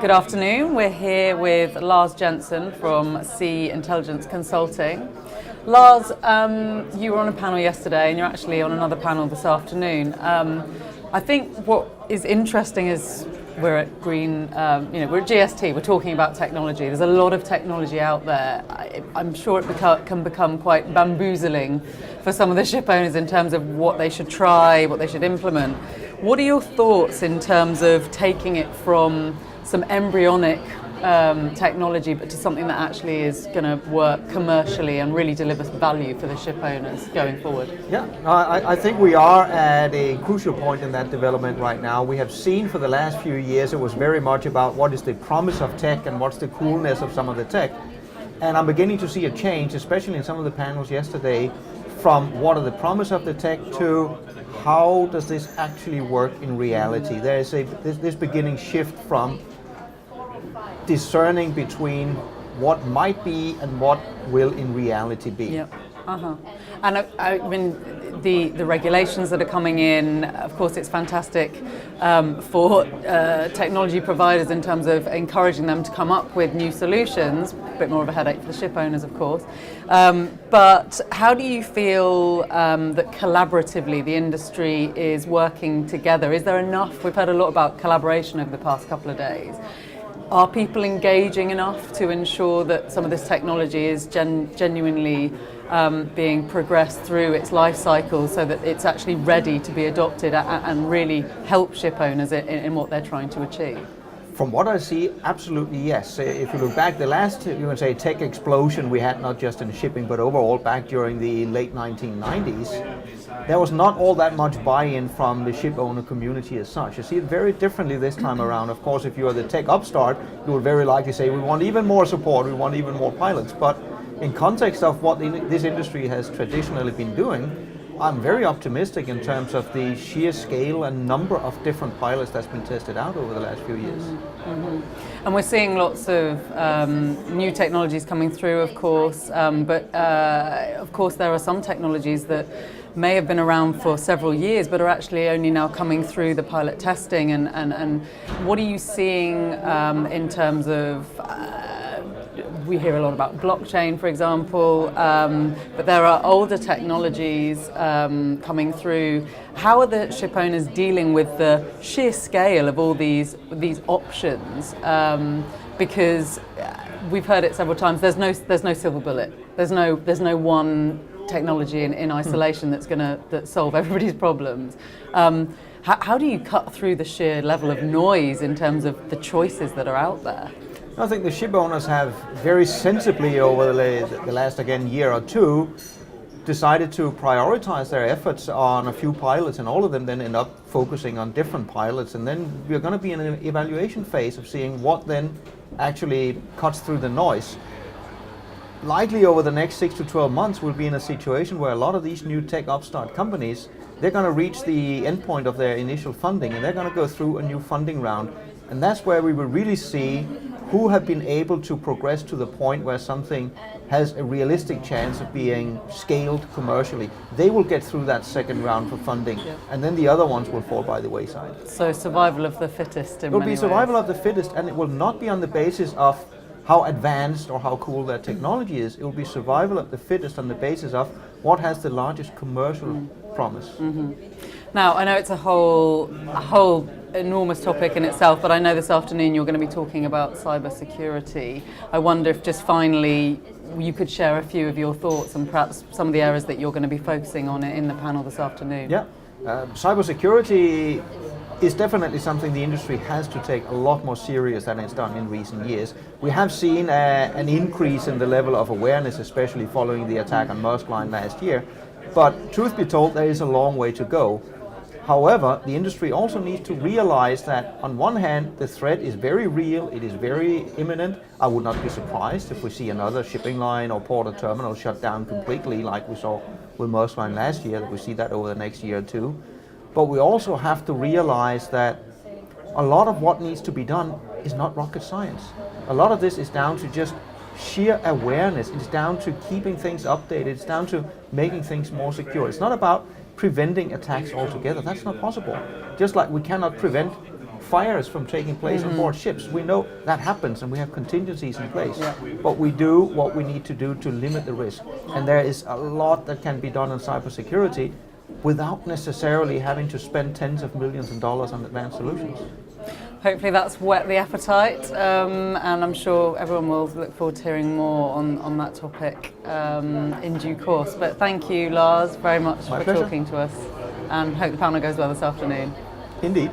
Good afternoon. We're here with Lars Jensen from SeaIntelligence Consulting. Lars, you were on a panel yesterday and you're actually on another panel this afternoon. I think what is interesting is we're at we're at GST, we're talking about technology. There's a lot of technology out there. I'm sure it can become quite bamboozling for some of the ship owners in terms of what they should try, what they should implement. What are your thoughts in terms of taking it from some embryonic technology, but to something that actually is going to work commercially and really deliver value for the ship owners going forward? Yeah, I think we are at a crucial point in that development right now. We have seen for the last few years it was very much about what is the promise of tech and what's the coolness of some of the tech. And I'm beginning to see a change, especially in some of the panels yesterday, from what are the promise of the tech to how does this actually work in reality. There is this beginning shift from discerning between what might be and what will in reality be. Yep. And I mean, the regulations that are coming in, of course, it's fantastic for technology providers in terms of encouraging them to come up with new solutions. A bit more of a headache for the ship owners, of course. But how do you feel that collaboratively the industry is working together? Is there enough? We've heard a lot about collaboration over the past couple of days. Are people engaging enough to ensure that some of this technology is genuinely being progressed through its life cycle so that it's actually ready to be adopted and really help ship owners in what they're trying to achieve? From what I see, absolutely yes. If you look back, the last, you can say, tech explosion we had, not just in shipping, but overall back during the late 1990s, there was not all that much buy-in from the ship owner community as such. You see it very differently this time around. Of course, if you are the tech upstart, you will very likely say, we want even more support, we want even more pilots. But in context of what this industry has traditionally been doing, I'm very optimistic in terms of the sheer scale and number of different pilots that's been tested out over the last few years. And we're seeing lots of new technologies coming through, of course, but of course there are some technologies that may have been around for several years but are actually only now coming through the pilot testing. And what are you seeing in terms of we hear a lot about blockchain, for example, but there are older technologies coming through. How are the ship owners dealing with the sheer scale of all these options? Because we've heard it several times. There's no silver bullet. There's no one technology in isolation that's going to solve everybody's problems. How do you cut through the sheer level of noise in terms of the choices that are out there? I think the ship owners have very sensibly over the last, again, year or two decided to prioritize their efforts on a few pilots, and all of them then end up focusing on different pilots. And then we're going to be in an evaluation phase of seeing what then actually cuts through the noise. Likely over the next 6 to 12 months we'll be in a situation where a lot of these new tech upstart companies, they're going to reach the endpoint of their initial funding and they're going to go through a new funding round. And that's where we will really see who have been able to progress to the point where something has a realistic chance of being scaled commercially. They will get through that second round for funding, and then the other ones will fall by the wayside. So survival of the fittest in many ways. It will be survival of the fittest, and it will not be on the basis of how advanced or how cool their technology is. It will be survival of the fittest on the basis of what has the largest commercial promise. Now, I know it's a whole enormous topic in itself, but I know this afternoon you're going to be talking about cybersecurity. I wonder if just finally you could share a few of your thoughts and perhaps some of the areas that you're going to be focusing on in the panel this afternoon. Yeah, cybersecurity is definitely something the industry has to take a lot more serious than it's done in recent years. We have seen an increase in the level of awareness, especially following the attack on Maersk Line last year. But truth be told, there is a long way to go. However, the industry also needs to realize that on one hand, the threat is very real, it is very imminent. I would not be surprised if we see another shipping line or port or terminal shut down completely like we saw with Maersk Line last year, that we see that over the next year or two. But we also have to realize that a lot of what needs to be done is not rocket science. A lot of this is down to just sheer awareness. It's down to keeping things updated. It's down to making things more secure. It's not about preventing attacks altogether. That's not possible. Just like we cannot prevent fires from taking place on board ships. We know that happens and we have contingencies in place. Yeah. But we do what we need to do to limit the risk. And there is a lot that can be done on cybersecurity without necessarily having to spend tens of millions of dollars on advanced solutions. Hopefully that's whet the appetite, and I'm sure everyone will look forward to hearing more on that topic in due course. But thank you, Lars, very much My for pleasure. talking to us, and hope the panel goes well this afternoon. Indeed.